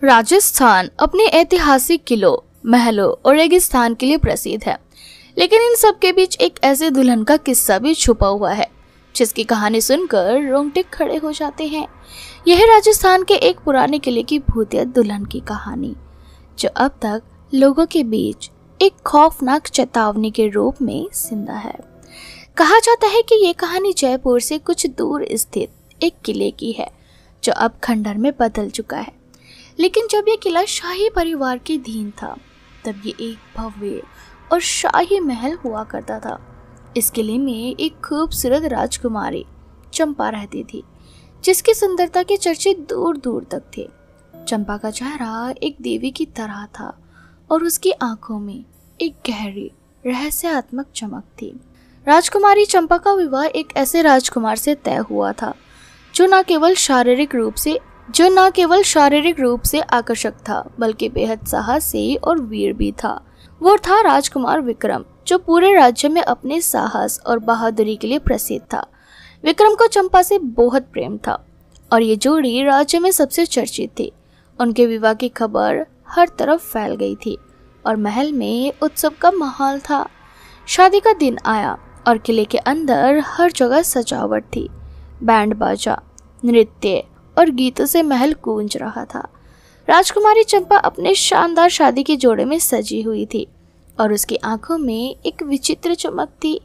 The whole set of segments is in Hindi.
राजस्थान अपने ऐतिहासिक किलों, महलों और रेगिस्तान के लिए प्रसिद्ध है, लेकिन इन सब के बीच एक ऐसे दुल्हन का किस्सा भी छुपा हुआ है जिसकी कहानी सुनकर रोंगटे खड़े हो जाते हैं। यह है राजस्थान के एक पुराने किले की भूतिया दुल्हन की कहानी, जो अब तक लोगों के बीच एक खौफनाक चेतावनी के रूप में जिंदा है। कहा जाता है कि ये कहानी जयपुर से कुछ दूर स्थित एक किले की है, जो अब खंडर में बदल चुका है। लेकिन जब यह किला शाही परिवार के अधीन था, तब ये एक भव्य और शाही महल हुआ करता था। इस किले में एक खूबसूरत राजकुमारी चंपा रहती थी, जिसकी सुंदरता के चर्चे दूर दूर तक थे। चंपा का चेहरा एक देवी की तरह था और उसकी आंखों में एक गहरी रहस्यात्मक चमक थी। राजकुमारी चंपा का विवाह एक ऐसे राजकुमार से तय हुआ था जो न केवल शारीरिक रूप से आकर्षक था, बल्कि बेहद साहसी और वीर भी था। वो था राजकुमार विक्रम, जो पूरे राज्य में अपने साहस और बहादुरी के लिए प्रसिद्ध था। विक्रम को चंपा से बहुत प्रेम था और ये जोड़ी राज्य में सबसे चर्चित थी। उनके विवाह की खबर हर तरफ फैल गई थी और महल में उत्सव का माहौल था। शादी का दिन आया और किले के अंदर हर जगह सजावट थी। बैंड बाजा, नृत्य और गीतों से महल गूंज रहा था। राजकुमारी चंपा अपने शानदार शादी के जोड़े में सजी हुई थी और उसकी आंखों में एक विचित्र चमक थी।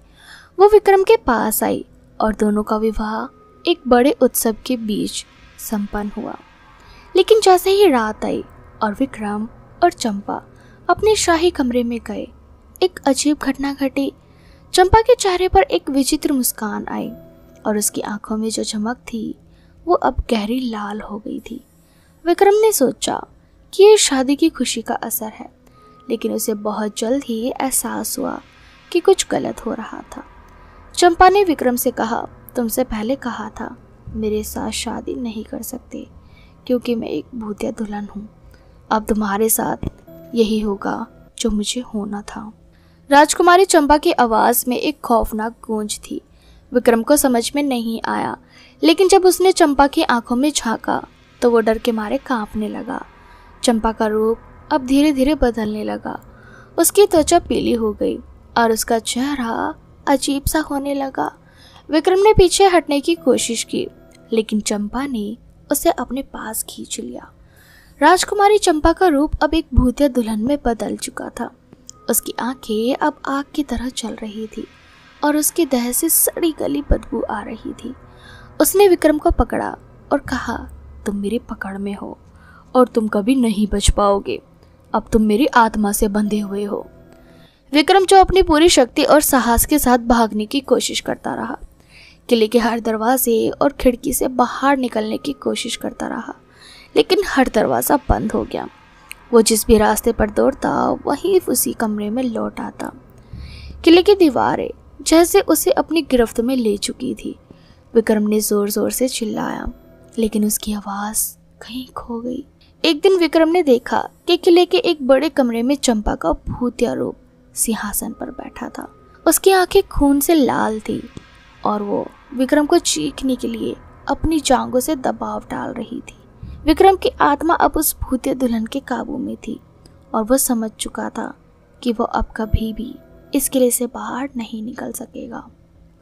वो विक्रम के पास आई और दोनों का विवाह एक बड़े उत्सव के बीच संपन्न हुआ। लेकिन जैसे ही रात आई और विक्रम और चंपा अपने शाही कमरे में गए, एक अजीब घटना घटी। चंपा के चेहरे पर एक विचित्र मुस्कान आई और उसकी आंखों में जो चमक थी वो अब गहरी लाल हो गई थी। विक्रम ने सोचा कि ये शादी की खुशी का असर है, लेकिन उसे बहुत जल्द ही एहसास हुआ कि कुछ गलत हो रहा था। चंपा ने विक्रम से कहा, तुमसे पहले कहा था मेरे साथ शादी नहीं कर सकते, क्योंकि मैं एक भूतिया दुल्हन हूँ। अब तुम्हारे साथ यही होगा जो मुझे होना था। राजकुमारी चंपा की आवाज़ में एक खौफनाक गूंज थी। विक्रम को समझ में नहीं आया, लेकिन जब उसने चंपा की आंखों में झांका तो वो डर के मारे कांपने लगा। चंपा का रूप अब धीरे धीरे बदलने लगा। उसकी त्वचा पीली हो गई और उसका चेहरा अजीब सा होने लगा। विक्रम ने पीछे हटने की कोशिश की, लेकिन चंपा ने उसे अपने पास खींच लिया। राजकुमारी चंपा का रूप अब एक भूतिया दुल्हन में बदल चुका था। उसकी आंखें अब आग की तरह चल रही थी और उसके देह से सड़ी गली बदबू आ रही थी। उसने विक्रम को पकड़ा और कहा, तुम मेरी पकड़ में हो और तुम कभी नहीं बच पाओगे। अब तुम मेरी आत्मा से बंधे हुए हो। विक्रम, जो अपनी पूरी शक्ति और साहस के साथ भागने की कोशिश करता रहा, किले के हर दरवाजे और खिड़की से बाहर निकलने की कोशिश करता रहा, लेकिन हर दरवाज़ा बंद हो गया। वो जिस भी रास्ते पर दौड़ता वहीं उसी कमरे में लौट आता। किले की दीवारें जैसे उसे अपनी गिरफ्त में ले चुकी थी। विक्रम ने जोर जोर से चिल्लाया, लेकिन उसकी आवाज़ कहीं खो गई। एक दिन विक्रम ने देखा कि किले के एक बड़े कमरे में चंपा का भूतिया रूप सिंहासन पर बैठा था। उसकी आंखें खून से लाल थी और वो विक्रम को चीखने के लिए अपनी जांघों से दबाव डाल रही थी। विक्रम की आत्मा अब उस भूतिया दुल्हन के काबू में थी और वो समझ चुका था कि वो अब कभी भी इस किले से बाहर नहीं निकल सकेगा।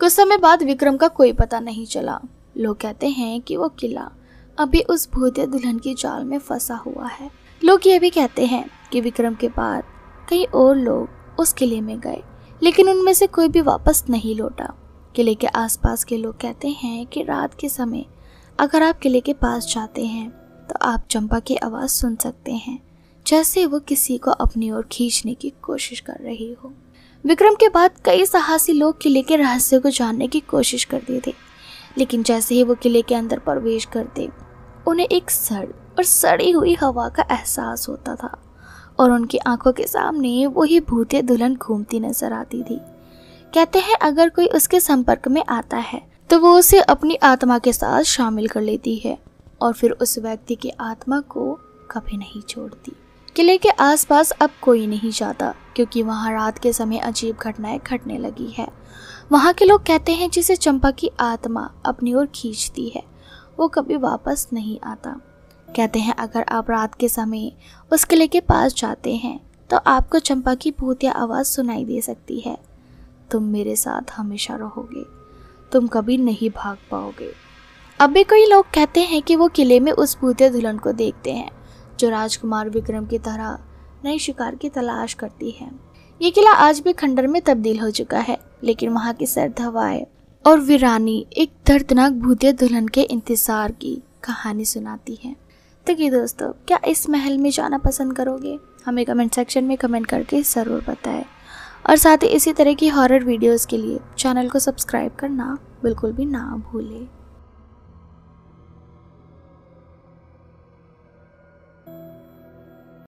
कुछ समय बाद विक्रम का कोई पता नहीं चला। लोग कहते हैं कि वो किला अभी उस भूतिया दुल्हन की जाल में फंसा हुआ है। लोग ये भी कहते हैं कि विक्रम के बाद कई और लोग उस किले में गए, लेकिन उनमें से कोई भी वापस नहीं लौटा। किले के आसपास के लोग कहते हैं कि रात के समय अगर आप किले के पास जाते हैं तो आप चंपा की आवाज़ सुन सकते हैं, जैसे वो किसी को अपनी ओर खींचने की कोशिश कर रही हो। विक्रम के बाद कई साहसी लोग किले के रहस्य को जानने की कोशिश करते थे, लेकिन जैसे ही वो किले के अंदर प्रवेश करते, उन्हें एक सर्द और सड़ी हुई हवा का एहसास होता था और उनकी आंखों के सामने वही भूतिया दुल्हन घूमती नजर आती थी। कहते हैं अगर कोई उसके संपर्क में आता है तो वो उसे अपनी आत्मा के साथ शामिल कर लेती है और फिर उस व्यक्ति की आत्मा को कभी नहीं छोड़ती। किले के आसपास अब कोई नहीं जाता, क्योंकि वहाँ रात के समय अजीब घटनाएं घटने लगी है। वहाँ के लोग कहते हैं जिसे चंपा की आत्मा अपनी ओर खींचती है वो कभी वापस नहीं आता। कहते हैं अगर आप रात के समय उस किले के पास जाते हैं तो आपको चंपा की भूतिया आवाज़ सुनाई दे सकती है। तुम मेरे साथ हमेशा रहोगे, तुम कभी नहीं भाग पाओगे। अब भी कई लोग कहते हैं कि वो किले में उस भूतिया दुल्हन को देखते हैं जो राजकुमार विक्रम की तरह नए शिकार की तलाश करती है। ये किला आज भी खंडर में तब्दील हो चुका है, लेकिन वहाँ की सर्द हवाएं और वीरानी एक दर्दनाक भूतिया दुल्हन के इंतजार की कहानी सुनाती है। तो कि दोस्तों, क्या इस महल में जाना पसंद करोगे? हमें कमेंट सेक्शन में कमेंट करके ज़रूर बताएं। और साथ ही इसी तरह की हॉरर वीडियोस के लिए चैनल को सब्सक्राइब करना बिल्कुल भी ना भूलें।